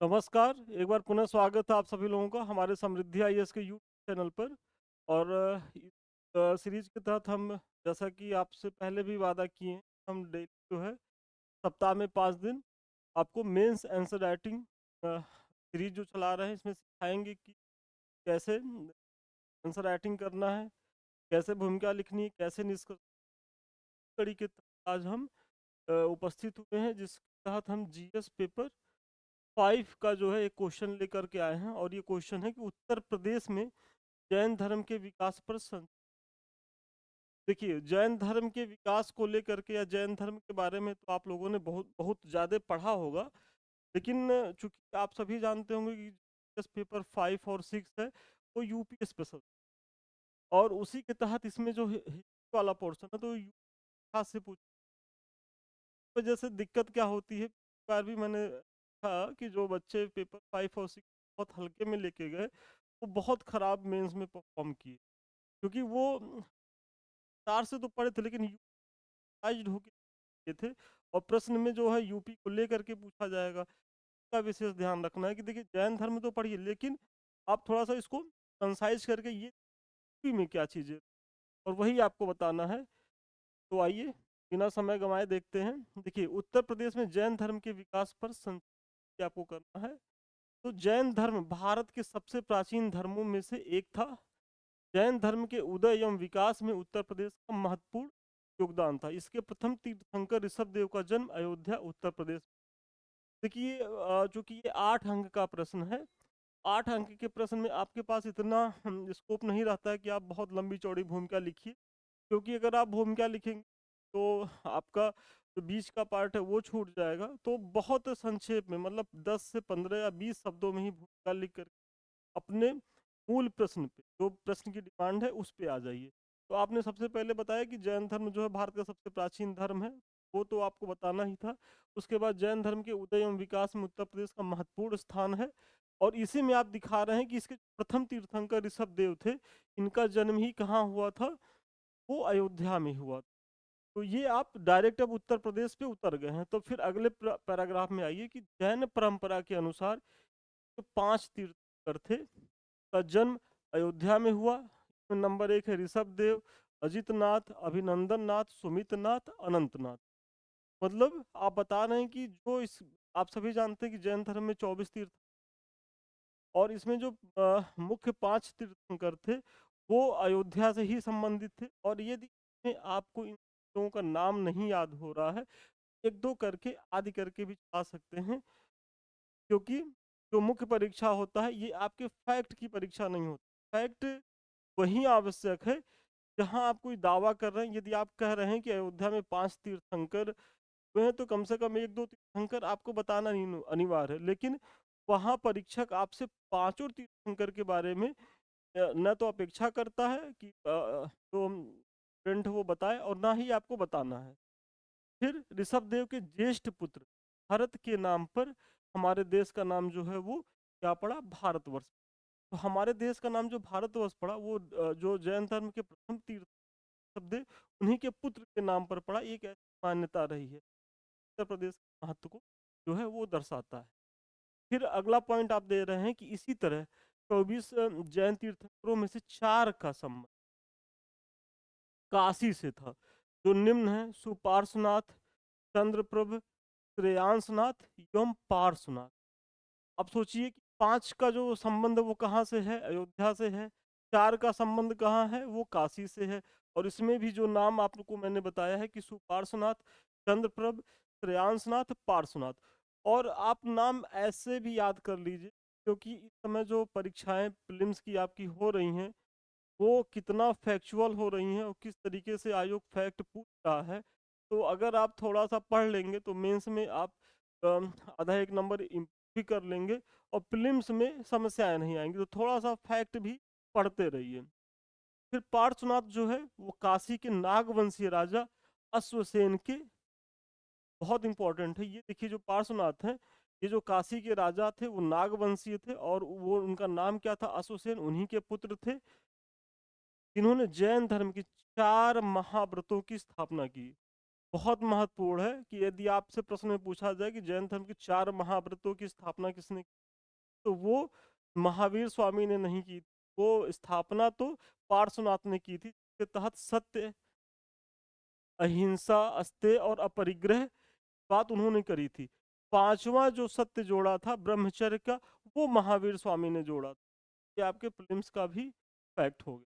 नमस्कार, एक बार पुनः स्वागत है आप सभी लोगों का हमारे समृद्धि आईएएस के यूट्यूब चैनल पर। और इस सीरीज के तहत हम, जैसा कि आपसे पहले भी वादा किए हैं, हम डेली जो है सप्ताह में 5 दिन आपको मेंस आंसर राइटिंग सीरीज जो चला रहे हैं, इसमें सिखाएंगे कि कैसे आंसर राइटिंग करना है, कैसे भूमिका लिखनी है, कैसे निष्कर्ष। कड़ी के तहत आज हम उपस्थित हुए हैं, जिसके तहत हम जीएस पेपर 5 का जो है एक क्वेश्चन लेकर के आए हैं। और ये क्वेश्चन है कि उत्तर प्रदेश में जैन धर्म के विकास पर देखिए, जैन धर्म के विकास को लेकर के या जैन धर्म के बारे में तो आप लोगों ने बहुत बहुत ज़्यादा पढ़ा होगा। लेकिन चूंकि आप सभी जानते होंगे कि जीएस पेपर 5 और 6 है, वो यूपी स्पेशल, और उसी के तहत इसमें जो हिस्ट्री वाला पोर्शन है तो यूपी से पूछ वजह से दिक्कत क्या होती है। इस बार भी मैंने था कि जो बच्चे पेपर 5 और 6 बहुत हल्के में लेके गए, वो बहुत खराब मेंस में परफॉर्म किए, क्योंकि वो 4 से तो पढ़े थे लेकिन यूपीआईज्ड होके किए थे। और प्रश्न में जो है यूपी को लेकर के पूछा जाएगा, इसका विशेष ध्यान रखना है कि देखिए, जैन धर्म तो पढ़िए, लेकिन आप थोड़ा सा इसको कंसाइज करके ये यूपी में क्या चीज़ है और वही आपको बताना है। तो आइए बिना समय गंवाए देखते हैं। देखिए, उत्तर प्रदेश में जैन धर्म के विकास पर संक्षिप्त आपको करना है। तो जैन धर्म भारत के सबसे प्राचीन धर्मों में से एक था। जैन धर्म के उदय एवं विकास में उत्तर प्रदेश का महत्वपूर्ण योगदान था। इसके प्रथम तीर्थंकर ऋषभ देव का जन्म अयोध्या उत्तर प्रदेश। देखिए, चूंकि ये 8 अंक का प्रश्न है, 8 अंक के प्रश्न में आपके पास इतना स्कोप नहीं रहता है कि आप बहुत लंबी चौड़ी भूमिका लिखिए, क्योंकि अगर आप भूमिका लिखेंगे तो आपका जो बीच का पार्ट है वो छूट जाएगा। तो बहुत संक्षेप में, मतलब 10 से 15 या 20 शब्दों में ही भूमिका लिख कर अपने मूल प्रश्न पे, जो प्रश्न की डिमांड है, उस पे आ जाइए। तो आपने सबसे पहले बताया कि जैन धर्म जो है भारत का सबसे प्राचीन धर्म है, वो तो आपको बताना ही था। उसके बाद जैन धर्म के उदय एवं विकास में उत्तर प्रदेश का महत्वपूर्ण स्थान है, और इसी में आप दिखा रहे हैं कि इसके प्रथम तीर्थंकर ऋषभ देव थे, इनका जन्म ही कहाँ हुआ था, वो अयोध्या में हुआ। तो ये आप डायरेक्ट अब उत्तर प्रदेश पे उतर गए हैं। तो फिर अगले पैराग्राफ में आइए कि जैन परंपरा के अनुसार जो 5 तीर्थंकर थे का जन्म अयोध्या में हुआ। इसमें नंबर 1 है ऋषभ देव, अजित नाथ, अभिनंदन नाथ, सुमित नाथ, अनंत नाथ। मतलब आप बता रहे हैं कि जो इस, आप सभी जानते हैं कि जैन धर्म में 24 तीर्थ, और इसमें जो मुख्य 5 तीर्थंकर थे वो अयोध्या से ही संबंधित थे। और यदि इसमें आपको इन लोगों का नाम नहीं याद हो रहा है, एक दो करके आदि करके भी आ सकते हैं, क्योंकि जो मुख्य परीक्षा होता है ये आपके फैक्ट की परीक्षा नहीं होती। फैक्ट वही आवश्यक है जहां आप कोई दावा कर रहे हैं। यदि आप कह रहे हैं कि अयोध्या में 5 तीर्थंकर हुए हैं, तो कम से कम एक दो तीर्थंकर आपको बताना नहीं अनिवार्य है। लेकिन वहाँ परीक्षक आपसे पांचों तीर्थंकर के बारे में न तो अपेक्षा करता है कि जो स्टूडेंट वो बताए, और ना ही आपको बताना है। फिर ऋषभ देव के ज्येष्ठ पुत्र भरत के नाम पर हमारे देश का नाम जो है वो क्या पड़ा, भारतवर्ष। तो हमारे देश का नाम जो भारतवर्ष पड़ा, वो जो जैन धर्म के प्रथम तीर्थ शब्द है, उन्हीं के पुत्र के नाम पर पड़ा। एक ऐसी मान्यता रही है, उत्तर प्रदेश के महत्व को जो है वो दर्शाता है। फिर अगला पॉइंट आप दे रहे हैं कि इसी तरह 24 जैन तीर्थंकरों में से 4 का संबंध काशी से था, जो निम्न है: सुपार्श्वनाथ, चंद्रप्रभ, श्रेयांसनाथ एवं पार्श्वनाथ। अब सोचिए कि 5 का जो संबंध है वो कहाँ से है, अयोध्या से है। 4 का संबंध कहाँ है, वो काशी से है। और इसमें भी जो नाम आपको मैंने बताया है कि सुपार्श्वनाथ, चंद्रप्रभ, श्रेयांसनाथ, पार्श्वनाथ। और आप नाम ऐसे भी याद कर लीजिए, क्योंकि इस समय जो परीक्षाएं प्रीलिम्स की आपकी हो रही हैं, वो कितना फैक्चुअल हो रही हैं और किस तरीके से आयोग फैक्ट पूछ रहा है। तो अगर आप थोड़ा सा पढ़ लेंगे तो मेंस में आप आधा एक नंबर भी कर लेंगे, और प्रीलिम्स में समस्याएं नहीं आएंगी। तो थोड़ा सा फैक्ट भी पढ़ते रहिए। फिर पार्श्वनाथ जो है वो काशी के नागवंशीय राजा अश्वसेन के, बहुत इंपॉर्टेंट है ये। देखिए, जो पार्श्वनाथ हैं, ये जो काशी के राजा थे वो नागवंशीय थे, और वो उनका नाम क्या था, अश्वसेन, उन्हीं के पुत्र थे, जिन्होंने जैन धर्म की 4 महाव्रतों की स्थापना की। बहुत महत्वपूर्ण है कि यदि आपसे प्रश्न में पूछा जाए कि जैन धर्म के 4 महाव्रतों की स्थापना किसने की? तो वो महावीर स्वामी ने नहीं की थी। वो स्थापना तो पार्श्वनाथ ने की थी, जिसके तहत सत्य, अहिंसा, अस्तेय और अपरिग्रह बात उन्होंने करी थी। 5वां जो सत्य जोड़ा था ब्रह्मचर्य का, वो महावीर स्वामी ने जोड़ा था। ये आपके प्रीलिम्स का भी फैक्ट हो गया।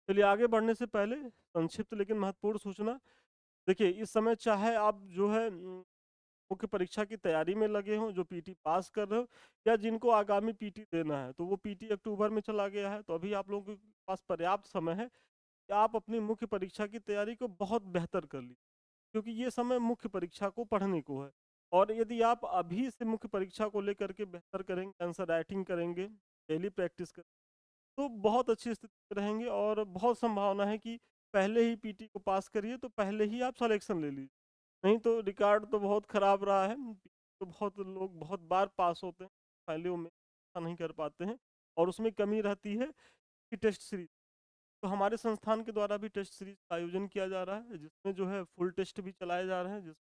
चलिए आगे बढ़ने से पहले संक्षिप्त लेकिन महत्वपूर्ण सूचना। देखिए इस समय चाहे आप जो है मुख्य परीक्षा की तैयारी में लगे हों, जो पीटी पास कर रहे हो, या जिनको आगामी पीटी देना है, तो वो पीटी अक्टूबर में चला गया है, तो अभी आप लोगों के पास पर्याप्त समय है कि आप अपनी मुख्य परीक्षा की तैयारी को बहुत बेहतर कर लीजिए, क्योंकि ये समय मुख्य परीक्षा को पढ़ने को है। और यदि आप अभी से मुख्य परीक्षा को लेकर के बेहतर करेंगे, आंसर राइटिंग करेंगे, डेली प्रैक्टिस करेंगे, तो बहुत अच्छी स्थिति में रहेंगे और बहुत संभावना है कि पहले ही पीटी को पास करिए तो पहले ही आप सिलेक्शन ले लीजिए। नहीं तो रिकॉर्ड तो बहुत खराब रहा है, तो बहुत लोग बहुत बार पास होते हैं, पहले में ऐसा नहीं कर पाते हैं। और उसमें कमी रहती है कि टेस्ट सीरीज, तो हमारे संस्थान के द्वारा भी टेस्ट सीरीज का आयोजन किया जा रहा है, जिसमें जो है फुल टेस्ट भी चलाए जा रहे हैं, जिस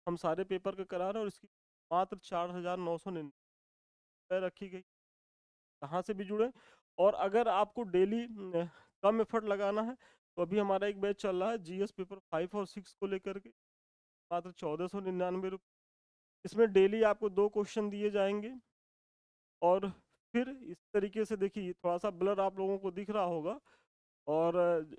हम सारे पेपर का करा रहे हैं, और इसकी मात्र 4,999 रखी गई। कहाँ से भी जुड़े। और अगर आपको डेली कम एफर्ट लगाना है, तो अभी हमारा एक बैच चल रहा है जीएस पेपर 5 और 6 को लेकर के, मात्र 1499 रुपये। इसमें डेली आपको 2 क्वेश्चन दिए जाएंगे। और फिर इस तरीके से देखिए थोड़ा सा ब्लर आप लोगों को दिख रहा होगा, और इस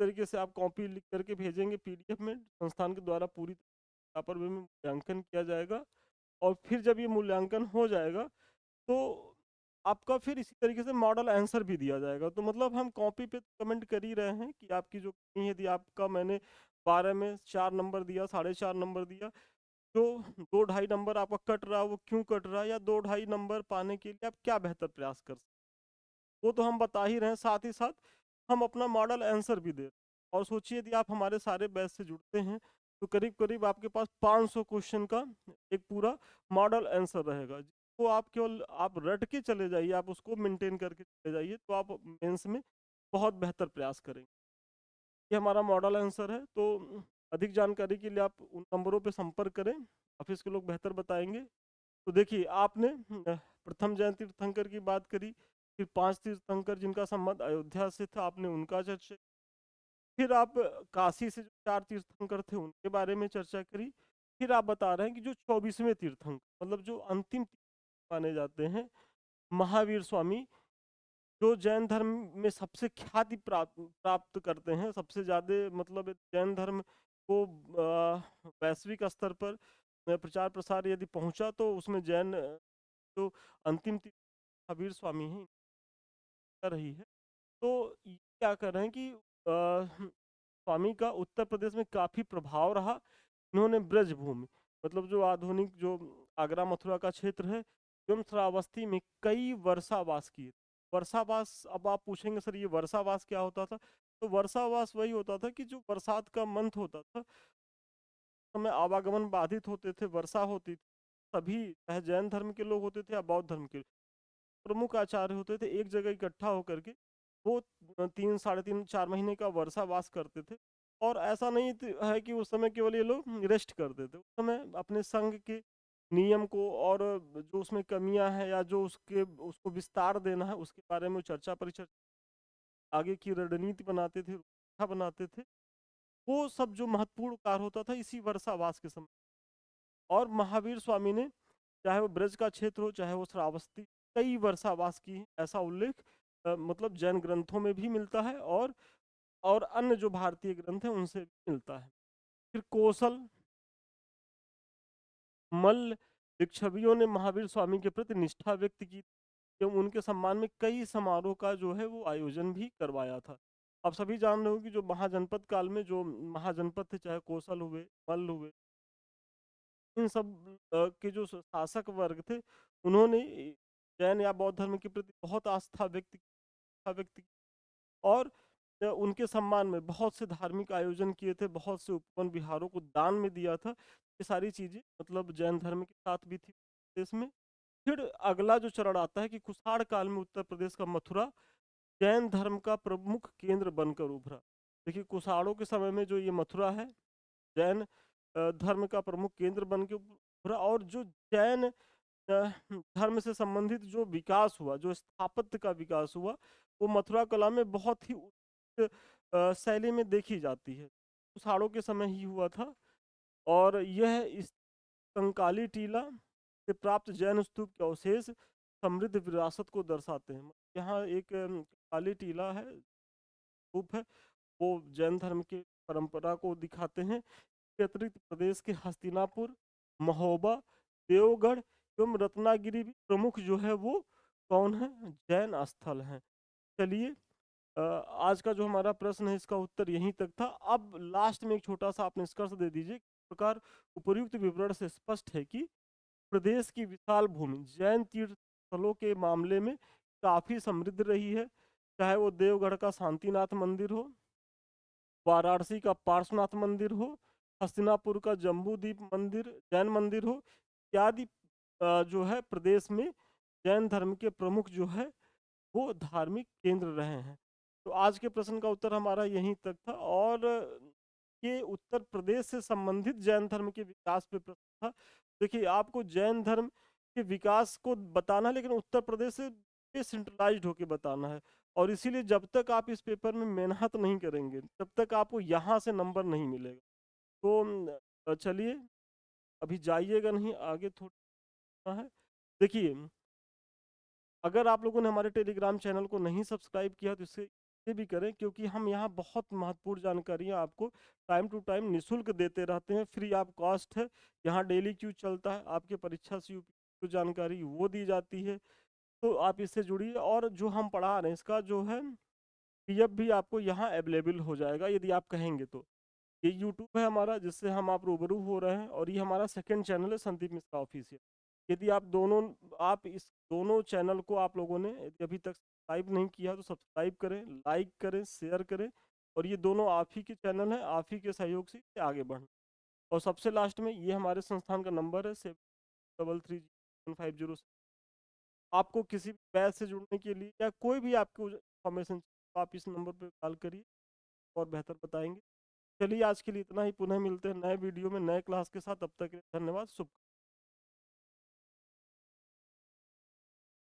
तरीके से आप कॉपी लिख करके भेजेंगे पीडीएफ में, संस्थान के द्वारा पूरी प्रॉपर वे में मूल्यांकन किया जाएगा। और फिर जब ये मूल्यांकन हो जाएगा, तो आपका फिर इसी तरीके से मॉडल आंसर भी दिया जाएगा। तो मतलब हम कॉपी पे कमेंट कर ही रहे हैं कि आपकी जो कमी, यदि आपका मैंने 12 में 4 नंबर दिया, 4.5 नंबर दिया, जो 2-2.5 नंबर आपका कट रहा है वो क्यों कट रहा है, या 2-2.5 नंबर पाने के लिए आप क्या बेहतर प्रयास कर सकते, वो तो हम बता ही रहे हैं। साथ ही साथ हम अपना मॉडल आंसर भी दे रहे हैं। और सोचिए यदि आप हमारे सारे बैच से जुड़ते हैं, तो करीब करीब आपके पास 500 क्वेश्चन का एक पूरा मॉडल आंसर रहेगा, जिसको आप केवल आप रट के चले जाइए, आप उसको मेंटेन करके चले जाइए, तो आप मेंस में बहुत बेहतर प्रयास करेंगे। ये हमारा मॉडल आंसर है। तो अधिक जानकारी के लिए आप उन नंबरों पे संपर्क करें, ऑफिस के लोग बेहतर बताएंगे। तो देखिए आपने प्रथम जैन तीर्थंकर की बात करी, फिर 5 तीर्थंकर जिनका संबंध अयोध्या से था, आपने उनका चर्चा, फिर आप काशी से जो 4 तीर्थंकर थे उनके बारे में चर्चा करी। फिर आप बता रहे हैं कि जो 24वें तीर्थंकर, मतलब जो अंतिम माने जाते हैं, महावीर स्वामी, जो जैन धर्म में सबसे ख्याति प्राप्त प्राप्त करते हैं, सबसे ज़्यादा मतलब जैन धर्म को वैश्विक स्तर पर प्रचार प्रसार यदि पहुंचा, तो उसमें जैन जो अंतिम महावीर स्वामी हैं कर रही है। तो ये क्या कर रहे हैं कि स्वामी का उत्तर प्रदेश में काफ़ी प्रभाव रहा। इन्होंने ब्रजभूमि, मतलब जो आधुनिक जो आगरा मथुरा का क्षेत्र है, एवं श्रावस्ती में कई वर्षावास किए। वर्षावास, अब आप पूछेंगे सर ये वर्षावास क्या होता था, तो वर्षावास वही होता था कि जो बरसात का मंथ होता था, समय आवागमन बाधित होते थे, वर्षा होती थी, सभी चाहे जैन धर्म के लोग होते थे या बौद्ध धर्म के प्रमुख आचार्य होते थे, एक जगह इकट्ठा होकर के वो 3 साढ़े 3 4 महीने का वर्षावास करते थे। और ऐसा नहीं है कि उस समय केवल ये लोग रेस्ट करते थे, उस समय अपने संघ के नियम को और जो उसमें कमियां हैं या जो उसके उसको विस्तार देना है उसके बारे में चर्चा परिचर्चा, आगे की रणनीति बनाते थे, रूपरेखा बनाते थे। वो सब जो महत्वपूर्ण कार्य होता था इसी वर्षावास के समय। और महावीर स्वामी ने, चाहे वो ब्रज का क्षेत्र हो चाहे वो श्रावस्ती, कई वर्षावास की हैं, ऐसा उल्लेख मतलब जैन ग्रंथों में भी मिलता है, और अन्य जो भारतीय ग्रंथ हैं उनसे भी मिलता है। फिर कौशल, मल्ल लिच्छवियों ने महावीर स्वामी के प्रति निष्ठा व्यक्त की एवं उनके सम्मान में कई समारोह का जो है वो आयोजन भी करवाया था। आप सभी जान रहे हो कि जो महाजनपद काल में जो महाजनपद थे, चाहे कौशल हुए, मल्ल हुए, इन सब के जो शासक वर्ग थे, उन्होंने जैन या बौद्ध धर्म के प्रति बहुत आस्था व्यक्त की, और उनके सम्मान में बहुत से धार्मिक आयोजन किए थे, बहुत से उपवन विहारों को दान में दिया था। ये सारी चीज़ें मतलब जैन धर्म के साथ भी थी देश में। फिर अगला जो चरण आता है कि कुषाण काल में उत्तर प्रदेश का मथुरा जैन धर्म का प्रमुख केंद्र बनकर उभरा। देखिए कुषाणों के समय में जो ये मथुरा है, जैन धर्म का प्रमुख केंद्र बन के उभरा, और जो जैन धर्म से संबंधित जो विकास हुआ, जो स्थापत्य का विकास हुआ, वो मथुरा कला में बहुत ही उच्च शैली में देखी जाती है। कुषाणों के समय ही हुआ था। और यह इस कंकाली टीला से प्राप्त जैन स्तूप के अवशेष समृद्ध विरासत को दर्शाते हैं। यहाँ एक कंकाली टीला है, स्तूप है, वो जैन धर्म की परंपरा को दिखाते हैं। इसके अतिरिक्त प्रदेश के हस्तिनापुर, महोबा, देवगढ़ एवं रत्नागिरी भी प्रमुख जो है वो कौन है, जैन स्थल हैं। चलिए, आज का जो हमारा प्रश्न है इसका उत्तर यहीं तक था। अब लास्ट में एक छोटा सा आप निष्कर्ष दे दीजिए। इस प्रकार उपर्युक्त विवरण से स्पष्ट है कि प्रदेश की विशाल भूमि जैन तीर्थ स्थलों के मामले में काफी समृद्ध रही है। चाहे वो देवगढ़ का शांतिनाथ मंदिर हो, वाराणसी का पार्श्वनाथ मंदिर हो, हस्तिनापुर का जम्बूदीप मंदिर जैन मंदिर हो, इत्यादि जो है प्रदेश में जैन धर्म के प्रमुख जो है वो धार्मिक केंद्र रहे हैं। तो आज के प्रश्न का उत्तर हमारा यहीं तक था, और ये उत्तर प्रदेश से संबंधित जैन धर्म के विकास पे प्रश्न था। देखिए, आपको जैन धर्म के विकास को बताना है, लेकिन उत्तर प्रदेश से डिसेंट्रलाइज्ड होके बताना है। और इसीलिए जब तक आप इस पेपर में मेहनत नहीं करेंगे, तब तक आपको यहाँ से नंबर नहीं मिलेगा। तो चलिए, अभी जाइएगा नहीं, आगे थोड़ा है। देखिए, अगर आप लोगों ने हमारे टेलीग्राम चैनल को नहीं सब्सक्राइब किया तो इसे भी करें, क्योंकि हम यहाँ बहुत महत्वपूर्ण जानकारियाँ आपको टाइम टू टाइम निःशुल्क देते रहते हैं। फ्री ऑफ कॉस्ट है। यहाँ डेली क्यूज चलता है, आपके परीक्षा से जो जानकारी वो दी जाती है। तो आप इससे जुड़िए, और जो हम पढ़ा रहे हैं इसका जो है पीडीएफ भी आपको यहाँ अवेलेबल हो जाएगा, यदि आप कहेंगे तो। ये यूट्यूब है हमारा, जिससे हम आप रूबरू हो रहे हैं, और ये हमारा सेकंड चैनल है, संदीप मिश्रा ऑफिशियल। यदि आप इस दोनों चैनल को आप लोगों ने यदि अभी तक सब्सक्राइब नहीं किया तो सब्सक्राइब करें, लाइक करें, शेयर करें। और ये दोनों आप ही के चैनल हैं, आप ही के सहयोग से आगे बढ़ें। और सबसे लास्ट में ये हमारे संस्थान का नंबर है 73301507। आपको किसी भी बैच से जुड़ने के लिए या कोई भी आपको इन्फॉर्मेशन, आप इस नंबर पर कॉल करिए और बेहतर बताएंगे। चलिए, आज के लिए इतना ही। पुनः मिलते हैं नए वीडियो में नए क्लास के साथ। तब तक के लिए धन्यवाद। शुभ